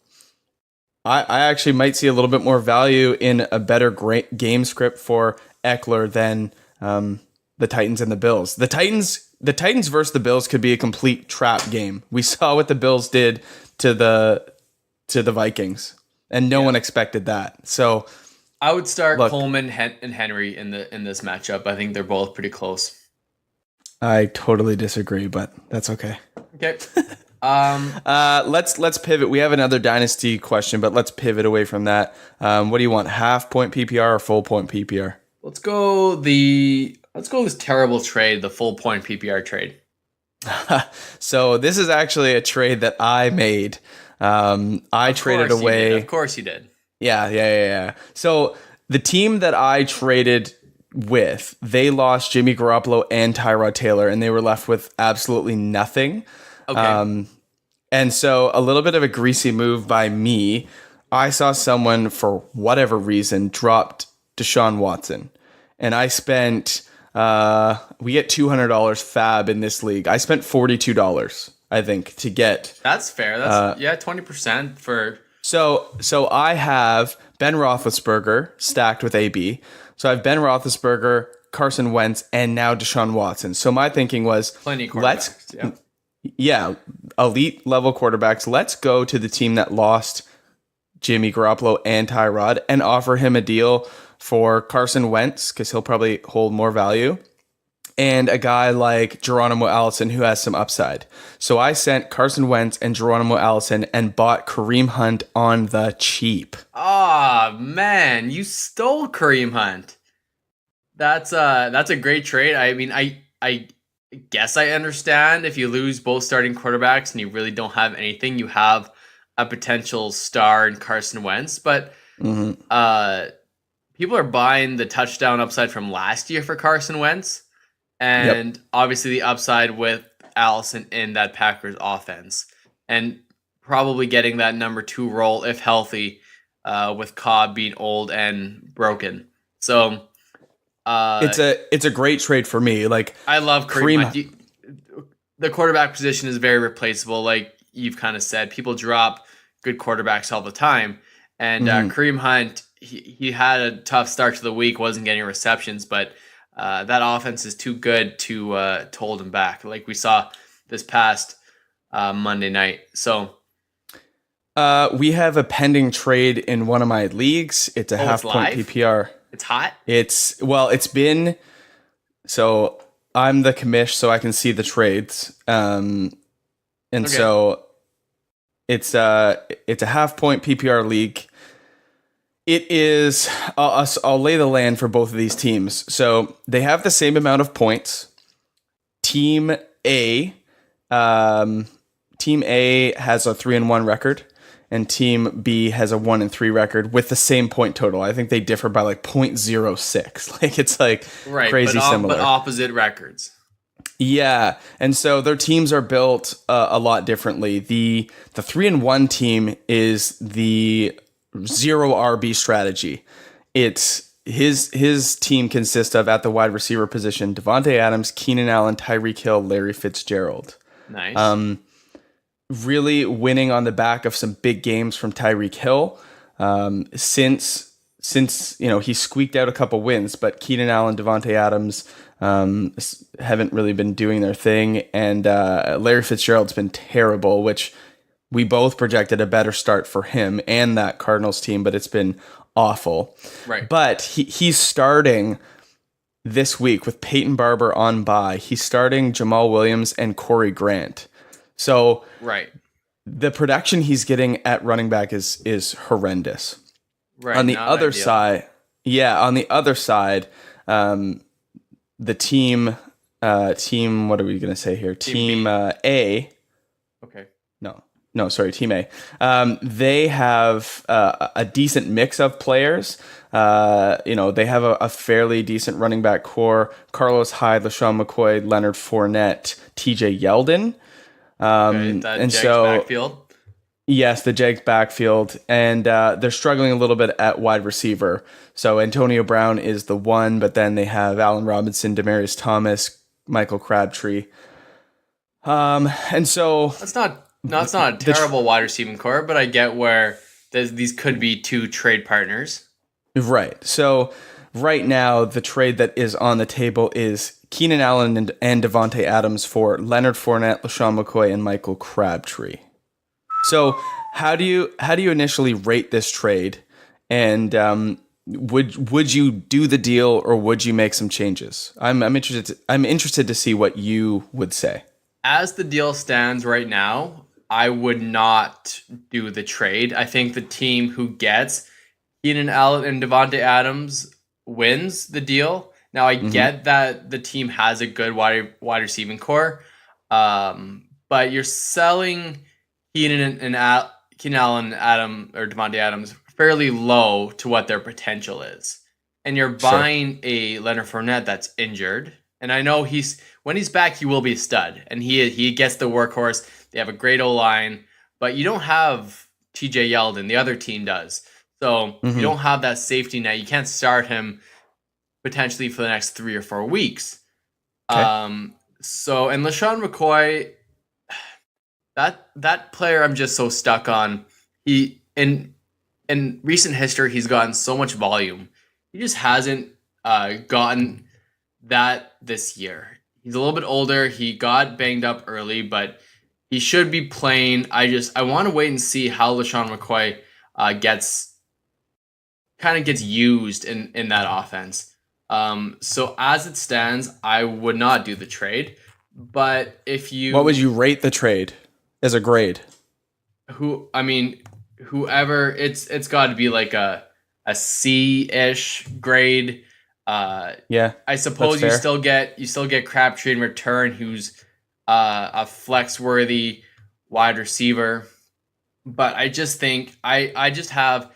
I actually might see a little bit more value in a better game script for Eckler than the Titans and the Bills. The Titans versus the Bills could be a complete trap game. We saw what the Bills did to the Vikings, and no one expected that. So I would start Coleman and Henry in this matchup. I think they're both pretty close. I totally disagree, but that's okay. Okay. Let's pivot. We have another dynasty question, but let's pivot away from that. What do you want? Half point PPR or full point PPR? Let's go this terrible trade, the full point PPR trade. So this is actually a trade that I made. I traded away. Of course you did. Yeah. So the team that I traded with, they lost Jimmy Garoppolo and Tyrod Taylor, and they were left with absolutely nothing. Okay. And so a little bit of a greasy move by me. I saw someone, for whatever reason, dropped Deshaun Watson. And I spent, we get $200 fab in this league. I spent $42, I think, to get. That's fair. That's 20% for. So I have Ben Roethlisberger stacked with AB. So I have Ben Roethlisberger, Carson Wentz, and now Deshaun Watson. So my thinking was, Plenty of quarterbacks. elite level quarterbacks. Let's go to the team that lost Jimmy Garoppolo and Tyrod and offer him a deal for Carson Wentz, because he'll probably hold more value, and a guy like Geronimo Allison who has some upside. So I sent Carson Wentz and Geronimo Allison and bought Kareem Hunt on the cheap. Ah, man, you stole Kareem Hunt. That's a great trade. I mean, I guess I understand if you lose both starting quarterbacks and you really don't have anything, you have a potential star in Carson Wentz, but people are buying the touchdown upside from last year for Carson Wentz, and obviously the upside with Allison in that Packers offense, and probably getting that number 2 role if healthy, with Cobb being old and broken. So it's a great trade for me. Like, I love Kareem Hunt. The quarterback position is very replaceable. Like you've kind of said, people drop good quarterbacks all the time, and Kareem Hunt, he had a tough start to the week, wasn't getting receptions, but that offense is too good to hold him back, like we saw this past Monday night. So we have a pending trade in one of my leagues. It's a half-point PPR. It's hot? It's been... So I'm the commish, so I can see the trades. So it's a half-point PPR league. It is... I'll lay the land for both of these teams. So they have the same amount of points. Team A has a 3-1 record, and Team B has a 1-3 record with the same point total. I think they differ by like 0.06. Like, it's like crazy similar, but opposite records. Yeah, and so their teams are built a lot differently. The 3-1 team is the 0 RB strategy. It's his team consists of, at the wide receiver position, Devonta Adams, Keenan Allen, Tyreek Hill, Larry Fitzgerald. Nice. Really winning on the back of some big games from Tyreek Hill. Since he squeaked out a couple wins, but Keenan Allen, Devonta Adams haven't really been doing their thing, and Larry Fitzgerald's been terrible, which we both projected a better start for him and that Cardinals team, but it's been awful. Right. But he's starting this week with Peyton Barber on bye. He's starting Jamal Williams and Corey Grant. So the production he's getting at running back is horrendous. Right. On the other side, the team, what are we going to say here? Team A. Okay. Team A. They have a decent mix of players. They have a fairly decent running back core: Carlos Hyde, LaShawn McCoy, Leonard Fournette, TJ Yeldon. Backfield. Yes, the Jags backfield, and they're struggling a little bit at wide receiver. So Antonio Brown is the one, but then they have Allen Robinson, Demaryius Thomas, Michael Crabtree. And so that's not a terrible wide receiving core, but I get where these could be 2 trade partners. Right. So right now, the trade that is on the table is Keenan Allen and Devonta Adams for Leonard Fournette, LaShawn McCoy, and Michael Crabtree. So how do you initially rate this trade, and would you do the deal, or would you make some changes? I'm interested to see what you would say. As the deal stands right now, I would not do the trade. I think the team who gets Keenan Allen and Devonta Adams wins the deal. Now, I get that the team has a good wide receiving core, but you're selling Keenan Allen, Devonta Adams fairly low to what their potential is, and you're buying a Leonard Fournette that's injured. And I know when he's back, he will be a stud, and he gets the workhorse. They have a great O-line, but you don't have TJ Yeldon. The other team does. So you Mhm. don't have that safety net. You can't start him potentially for the next 3 or 4 weeks. Okay. So and LaShawn McCoy, that player I'm just so stuck on. He in recent history he's gotten so much volume. He just hasn't gotten that this year. He's a little bit older. He got banged up early, but he should be playing. I want to wait and see how LaShawn McCoy gets used in that offense. So as it stands, I would not do the trade. But if What would you you rate the trade as a grade? whoever, it's got to be like a C-ish grade. Yeah, I that's suppose fair. you still get Crabtree in return, who's a flex worthy wide receiver. But I just think I just have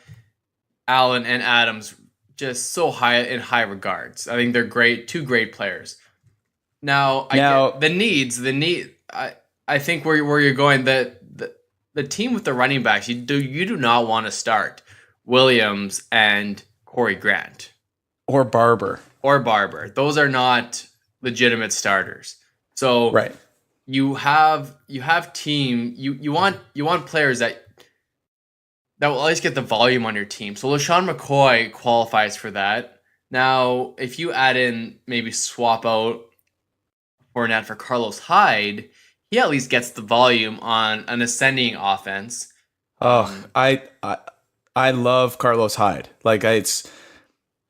Allen and Adams just so high regards. I think they're great, two great players. Now I get Now, the needs. The need. I think where you're going. The team with the running backs. You do not want to start Williams and Corey Grant or Barber. or Barber. Those are not legitimate starters. So Right. you have team. You want players that will always get the volume on your team. So LaShawn McCoy qualifies for that. Now, if you add in maybe swap out Fournette for Carlos Hyde, he at least gets the volume on an ascending offense. Oh, Um, I love Carlos Hyde. Like it's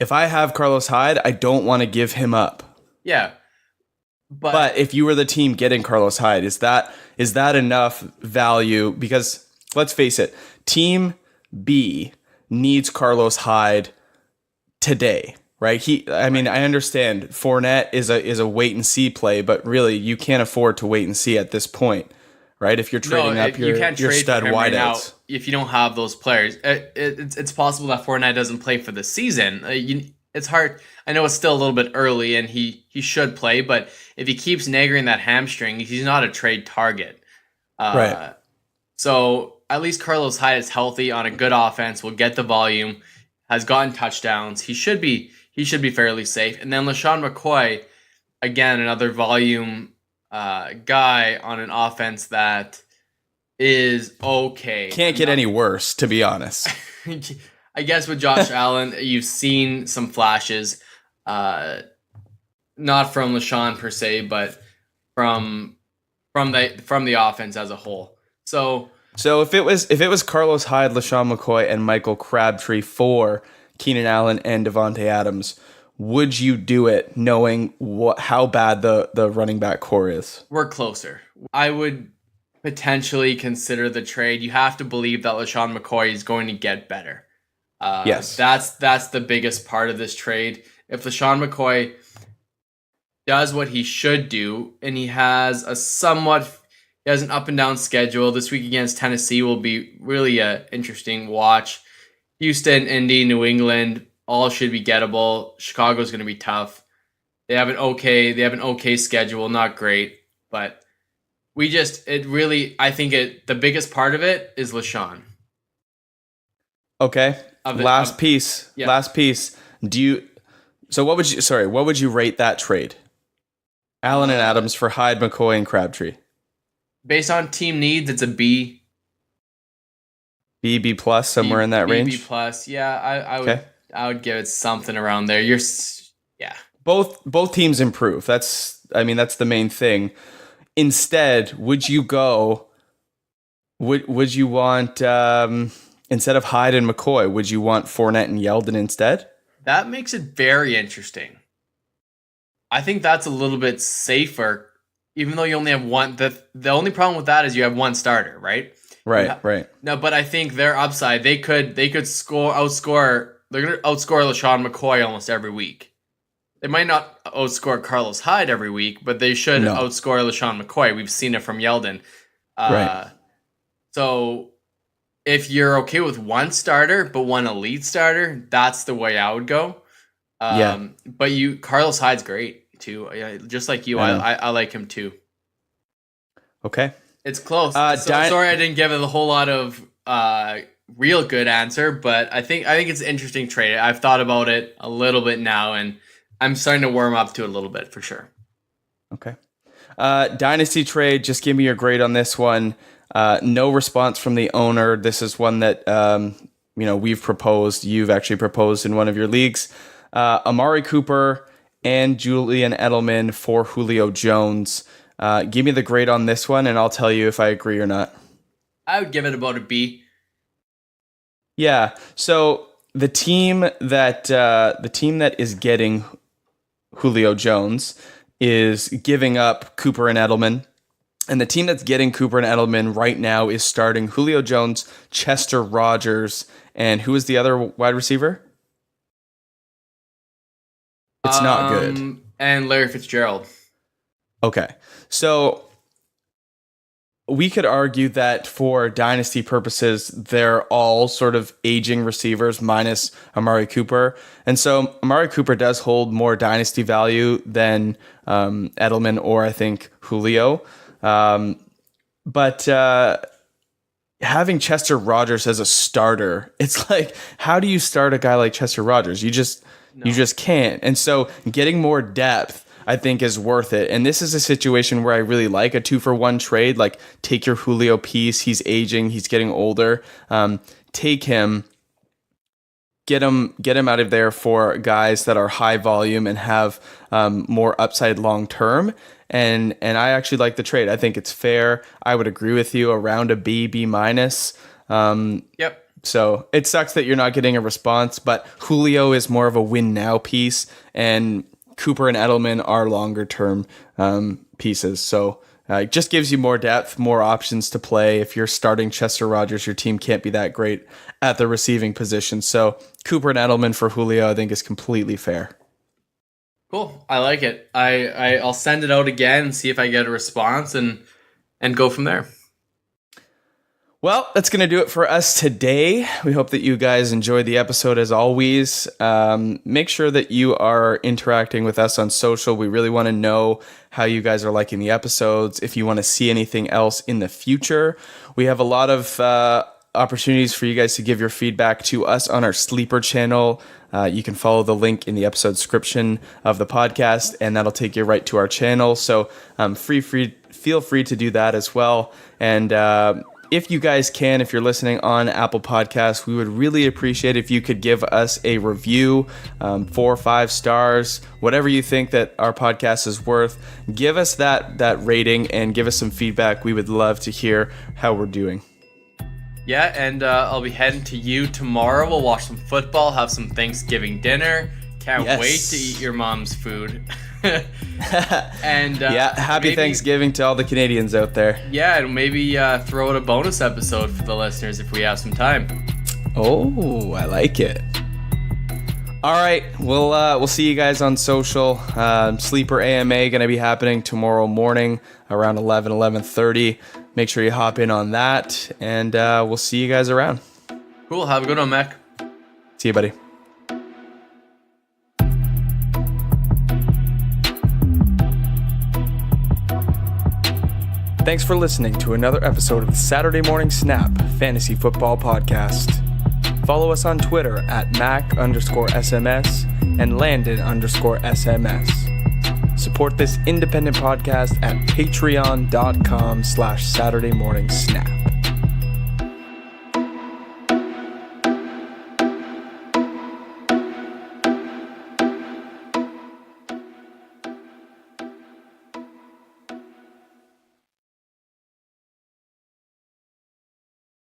if I have Carlos Hyde, I don't want to give him up. yeah, but But if you were the team getting Carlos Hyde, is that enough value? Because let's face it, Team B needs Carlos Hyde today, right? I mean, I understand Fournette is a wait and see play, but really you can't afford to wait and see at this point, right? If you're trading up you your can't trade for stud him right now wideouts. if you don't have those players. It's possible that Fournette doesn't play for the season. It's hard. I know it's still a little bit early, and he should play, but if he keeps nagging that hamstring, he's not a trade target. Right. Uh, so at least Carlos Hyde is healthy on a good offense. Will get the volume. Has gotten touchdowns. He should be fairly safe. And then LaShawn McCoy, again, another volume guy on an offense that is okay. Can't get any worse, to be honest. I guess with Josh Allen, you've seen some flashes, not from LaShawn per se, but from the offense as a whole. So So if it was Carlos Hyde, LaShawn McCoy, and Michael Crabtree for Keenan Allen and Devonta Adams, would you do it knowing how bad the running back core is? we're closer. I would potentially consider the trade. You have to believe that LaShawn McCoy is going to get better. Yes. That's the biggest part of this trade. If LaShawn McCoy does what he should do, and he has an up and down schedule. This week against Tennessee will be really a interesting watch. Houston, Indy, New England, all should be gettable. Chicago's going to be tough. They have an okay schedule, not great, but the biggest part of it is LaShawn. Okay. Of it, Last piece. yeah. Last piece. What would you rate that trade? Allen and Adams for Hyde, McCoy, and Crabtree. Based on team needs, it's a B. B plus, somewhere in that range. B plus. Yeah, Okay. I would give it something around there. Yeah. Both teams improve. That's the main thing. Instead, would you want instead of Hyde and McCoy, would you want Fournette and Yeldon instead? That makes it very interesting. I think that's a little bit safer, even though you only have one. The only problem with that is you have one starter, right? Right. No, but I think their upside, they could outscore. They're gonna outscore LaShawn McCoy almost every week. They might not outscore Carlos Hyde every week, but they should No. outscore LaShawn McCoy. We've seen it from Yeldon. Right. So if you're okay with one starter but one elite starter, that's the way I would go. Yeah. But Carlos Hyde's great too. Just like you, I like him too. Okay. It's close. Sorry I didn't give it a whole lot of real good answer, but I think it's an interesting trade. I've thought about it a little bit now, and I'm starting to warm up to it a little bit for sure. Okay. Dynasty trade, just give me your grade on this one. No response from the owner. This is one that we've proposed. You've actually proposed in one of your leagues. Amari Cooper and Julian Edelman for Julio Jones. Give me the grade on this one, and I'll tell you if I agree or not. I would give it about a B. Yeah. So the team that is getting Julio Jones is giving up Cooper and Edelman. And the team that's getting Cooper and Edelman right now is starting Julio Jones, Chester Rogers, and who is the other wide receiver? It's not good. And Larry Fitzgerald. Okay. So we could argue that for dynasty purposes, they're all sort of aging receivers minus Amari Cooper. And so Amari Cooper does hold more dynasty value than Edelman or I think Julio. But having Chester Rogers as a starter, it's like, how do you start a guy like Chester Rogers? You just can't. And so getting more depth, I think, is worth it. And this is a situation where I really like a 2-for-1 trade. Like, take your Julio piece. He's aging. He's getting older. Take him. Get him out of there for guys that are high volume and have more upside long term. And I actually like the trade. I think it's fair. I would agree with you around a B minus. Yep. So it sucks that you're not getting a response, but Julio is more of a win now piece, and Cooper and Edelman are longer term pieces. So it just gives you more depth, more options to play. If you're starting Chester Rogers, your team can't be that great at the receiving position. So Cooper and Edelman for Julio, I think, is completely fair. Cool. I like it. I'll send it out again and see if I get a response and go from there. Well, that's going to do it for us today. We hope that you guys enjoyed the episode as always. Make sure that you are interacting with us on social. We really want to know how you guys are liking the episodes. If you want to see anything else in the future, we have a lot of opportunities for you guys to give your feedback to us on our Sleeper channel. You can follow the link in the episode description of the podcast, and that'll take you right to our channel. So feel free to do that as well. And if you guys can, if you're listening on Apple Podcasts, we would really appreciate if you could give us a review, 4 or 5 stars, whatever you think that our podcast is worth. Give us that rating and give us some feedback. We would love to hear how we're doing. Yeah, and I'll be heading to you tomorrow. We'll watch some football, have some Thanksgiving dinner. Can't wait to eat your mom's food. And happy Thanksgiving to all the Canadians out there. Yeah, and maybe throw out a bonus episode for the listeners if we have some time. Oh, I like it. All right, we'll see you guys on social. Sleeper AMA going to be happening tomorrow morning around 11:30. Make sure you hop in on that, and we'll see you guys around. Cool. Have a good one, Mac. See you, buddy. Thanks for listening to another episode of the Saturday Morning Snap Fantasy Football Podcast. Follow us on Twitter at Mac_SMS and Landon_SMS. Support this independent podcast at patreon.com/SaturdayMorningSnap.